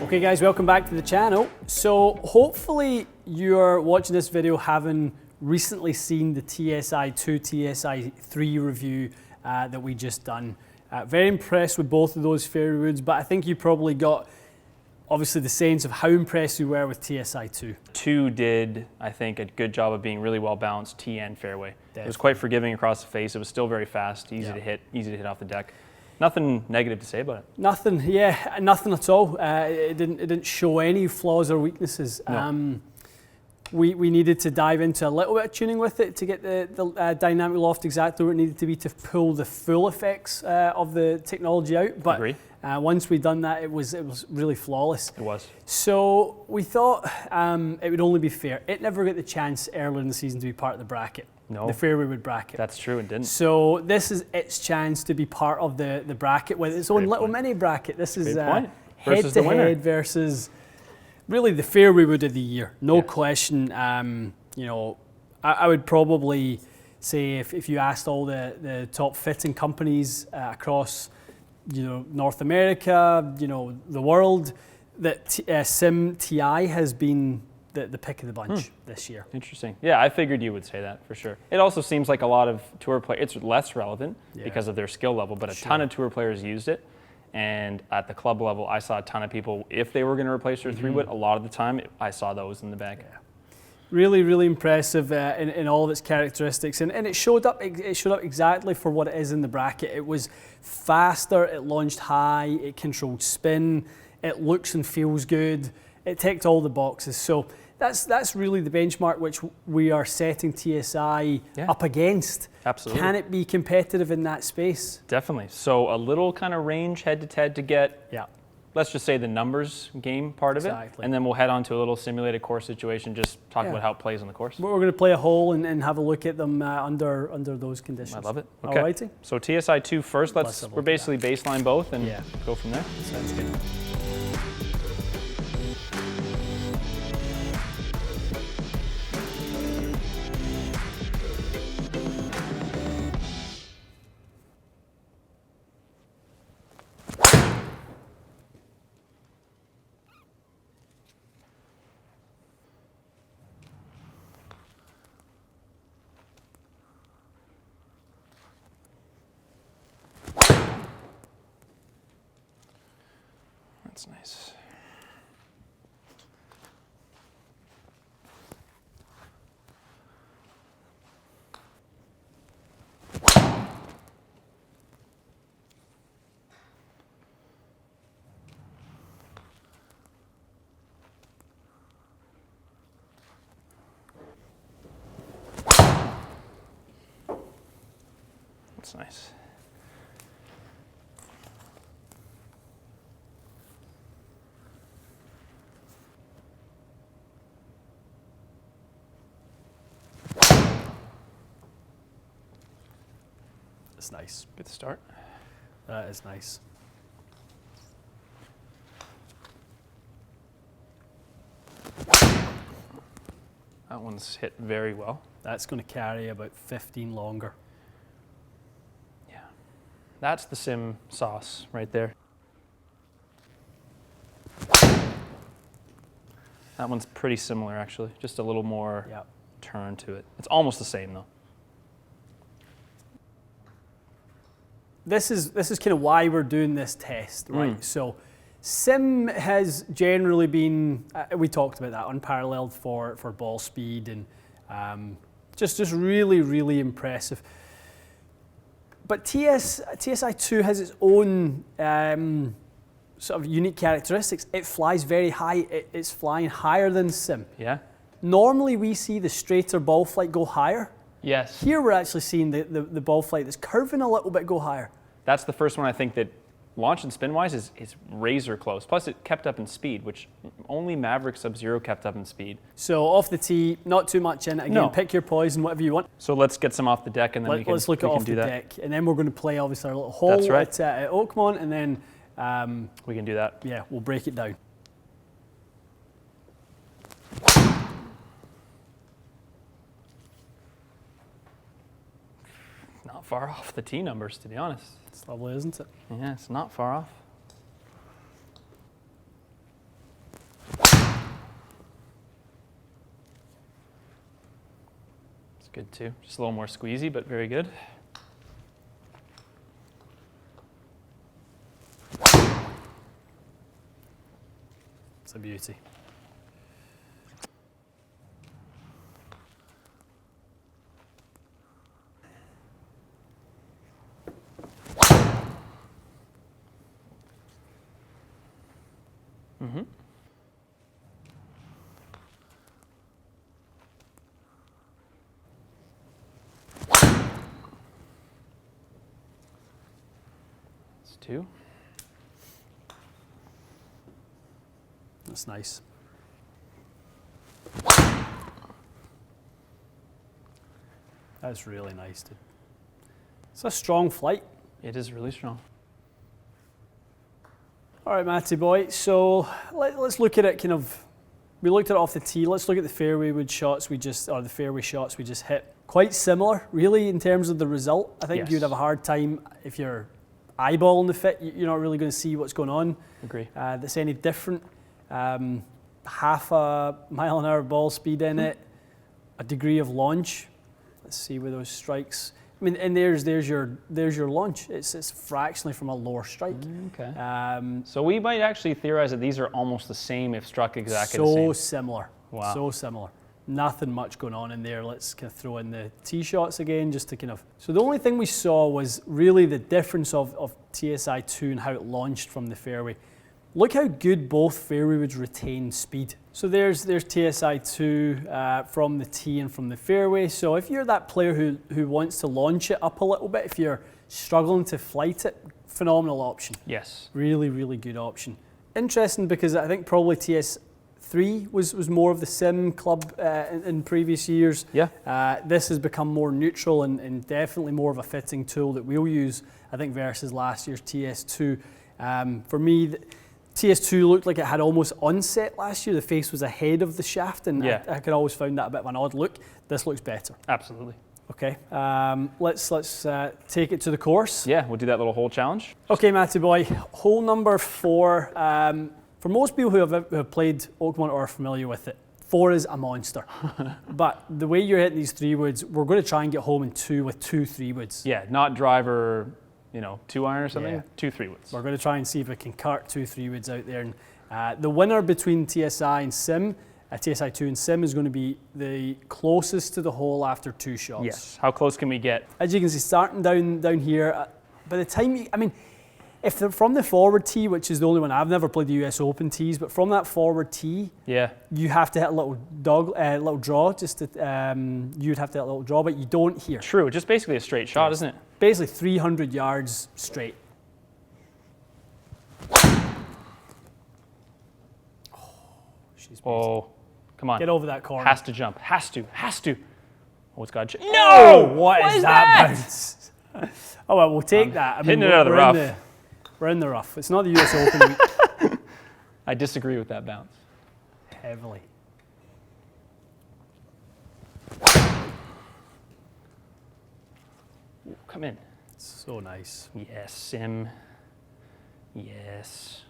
Okay guys, welcome back to the channel. So hopefully you're watching this video having recently seen the TSI2, TSI3 review that we just done. Very impressed with both of those fairway woods, but I think you probably got obviously the sense of how impressed you were with TSI2. 2 did, I think, a good job of being really well balanced, tee and fairway. Definitely. It was quite forgiving across the face. It was still very fast, easy to hit off the deck. Nothing negative to say about it. Nothing, yeah, nothing at all. It didn't show any flaws or weaknesses. No. We needed to dive into a little bit of tuning with it to get the dynamic loft exactly where it needed to be to pull the full effects of the technology out. But Agree. Once we'd done that, it was really flawless. It was. So we thought it would only be fair. It never got the chance earlier in the season to be part of the bracket. No. The fairway wood bracket. That's true, it didn't. So this is its chance to be part of the bracket with its own little mini bracket. This is head to head versus really the fairway wood of the year. No question. You know, I would probably say if you asked all the top fitting companies across, you know, North America, you know, the world, that Sim TI has been the pick of the bunch this year. Interesting. Yeah, I figured you would say that for sure. It also seems like a lot of tour players, it's less relevant because of their skill level, but a ton of tour players used it. And at the club level, I saw a ton of people, if they were going to replace their 3-wood, a lot of the time, I saw those in the bag. Yeah. Really, really impressive in all of its characteristics, and it showed up. It showed up exactly for what it is in the bracket. It was faster. It launched high. It controlled spin. It looks and feels good. It ticked all the boxes. So that's really the benchmark which we are setting TSI up against. Absolutely. Can it be competitive in that space? Definitely. So a little kind of range head-to-head to get, let's just say the numbers game part of it, and then we'll head on to a little simulated course situation, just talk about how it plays on the course. We're going to play a hole and have a look at them under those conditions. I love it. Okay. Alrighty. So TSI2 first, we're basically baseline both and go from there. Sounds good. That's nice. That's nice. It's nice. Good start. That is nice. That one's hit very well. That's going to carry about 15 longer. Yeah. That's the sim sauce right there. That one's pretty similar actually, just a little more turn to it. It's almost the same though. This is kind of why we're doing this test, right? So Sim has generally been, we talked about that, unparalleled for ball speed and just really, really impressive. But TSI2 has its own sort of unique characteristics. It flies very high. It's flying higher than Sim. Yeah. Normally we see the straighter ball flight go higher. Yes. Here we're actually seeing the ball flight that's curving a little bit go higher. That's the first one I think that launch and spin-wise is razor close. Plus it kept up in speed, which only Maverick Sub-Zero kept up in speed. So off the tee, not too much in it. Again, pick your poison, whatever you want. So let's get some off the deck and then let's look at off the deck. And then we're going to play obviously our little hole at Oakmont, and then we can do that. Yeah, we'll break it down. Not far off the tee numbers, to be honest. It's lovely, isn't it? Yeah, it's not far off. Good too. Just a little more squeezy, but very good. It's a beauty. Mm-hmm. That's 2. That's nice. That's really nice, dude. It's a strong flight. It is really strong. All right, Matty boy. So let's look at it kind of. We looked at it off the tee. Let's look at the fairway wood shots or the fairway shots we just hit. Quite similar, really, in terms of the result. I think you'd have a hard time if you're eyeballing the fit. You're not really going to see what's going on. Agree. That's any different. Half a mile an hour ball speed in it, a degree of launch. Let's see where those strikes. I mean, and there's your launch. It's fractionally from a lower strike. Okay. So we might actually theorize that these are almost the same if struck exactly the same. So similar. Wow. So similar. Nothing much going on in there. Let's kind of throw in the tee shots again just to kind of. So the only thing we saw was really the difference of TSI 2 and how it launched from the fairway. Look how good both fairway woods retain speed. So there's TSI 2 from the tee and from the fairway. So if you're that player who wants to launch it up a little bit, if you're struggling to flight it, phenomenal option. Yes. Really, really good option. Interesting because I think probably TS3 was more of the sim club in previous years. Yeah. This has become more neutral and definitely more of a fitting tool that we'll use, I think, versus last year's TS2. For me, TS2 looked like it had almost onset last year. The face was ahead of the shaft, and yeah. I could always found that a bit of an odd look. This looks better. Absolutely. Okay, let's take it to the course. Yeah, we'll do that little hole challenge. Okay, Matty boy, hole number 4. For most people who have played Oakmont or are familiar with it, 4 is a monster. But the way you're hitting these 3 woods, we're going to try and get home in 2 with 2 3 woods. Yeah, not driver. 2 iron or something, yeah. 2 3 woods. We're going to try and see if we can cart 2 3 woods out there. And the winner between TSI and Sim, TSI 2 and Sim, is going to be the closest to the hole after 2 shots. Yes. How close can we get? As you can see, starting down here, by the time if they're from the forward tee, which is the only one, I've never played the US Open tees, but from that forward tee, yeah, you have to hit a little draw. You'd have to hit a little draw, but you don't here. True, just basically a straight shot, isn't it? Basically 300 yards straight. Oh, come on. Get over that corner. Has to jump. Has to. Oh, it's got to. No! What is that bounce? Oh, well, we'll take that. Hitting it out of the rough. We're in the rough. It's not the US Open week. I disagree with that bounce. Heavily. Come in. So nice. Yes, Sim. Yes.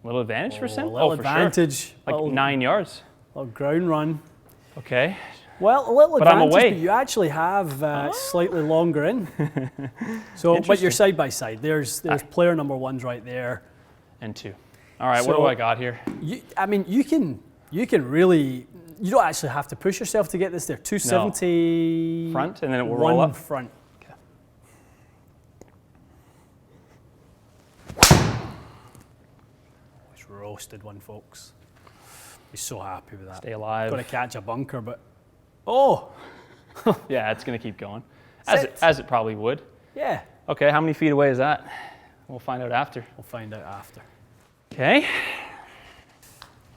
Little advantage for Sim? Little advantage. For sure. Like 9 yards. Little ground run. Okay. Well, a little but advantage, I'm away. But you actually have slightly longer in. So, but you're side by side. There's player number 1's right there. And 2. All right, what do I got here? You can really, you don't actually have to push yourself to get this there. 270 front, and then it will roll up. Front. Okay. It's roasted one, folks. He's so happy with that. Stay alive. Got to catch a bunker, but oh. Yeah, it's going to keep going, as it probably would. Yeah. Okay, how many feet away is that? We'll find out after. Okay.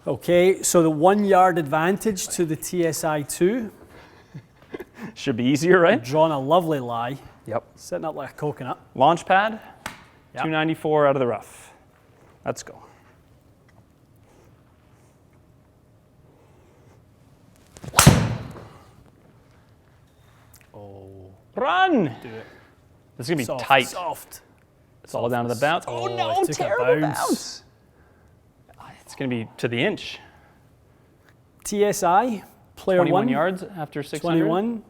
Okay, so the 1 yard advantage to the TSI 2. Should be easier, right? Drawn a lovely lie. Yep. Sitting up like a coconut. Launch pad, yep. 294 out of the rough. Let's go. Oh. Run! Do it. This is going to be tight. Soft. It's all down to the bounce. Oh no, terrible bounce. It's going to be to the inch. TSI, player 21 1. yards after 600. 21.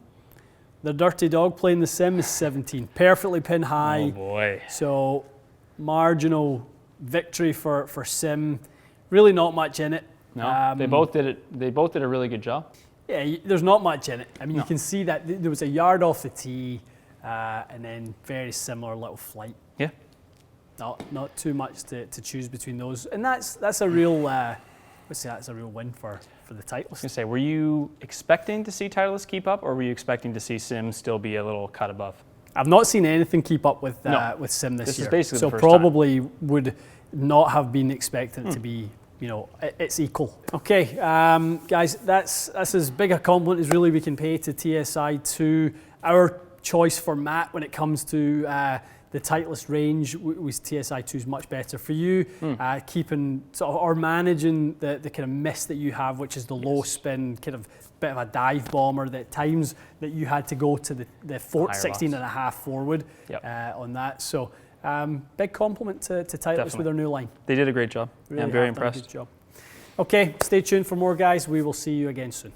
The Dirty Dog playing the sim is 17. Perfectly pin high. Oh boy. So marginal victory for sim. Really not much in it. No, they both did it. They both did a really good job. Yeah, there's not much in it. I mean, No. you can see that there was a yard off the tee, and then very similar little flight. Yeah. Not too much to choose between those, and that's a real. Let's say that's a real win for the Titleist. I was gonna say, were you expecting to see Titleist keep up, or were you expecting to see Sim still be a little cut above? I've not seen anything keep up with No. with sim this year. Is basically so the first probably would not have been expecting it to be, it's equal. Okay, guys, that's as big a compliment as really we can pay to TSI2. Our choice for Matt when it comes to the Titleist range was TSI2 is much better for you, keeping or managing the kind of miss that you have, which is the low spin, kind of bit of a dive bomber that times that you had to go to the 16 and a half forward on that. So big compliment to Titleist Definitely. with their new line. They did a great job. Really I'm very have done a impressed. good job. Okay, stay tuned for more, guys. We will see you again soon.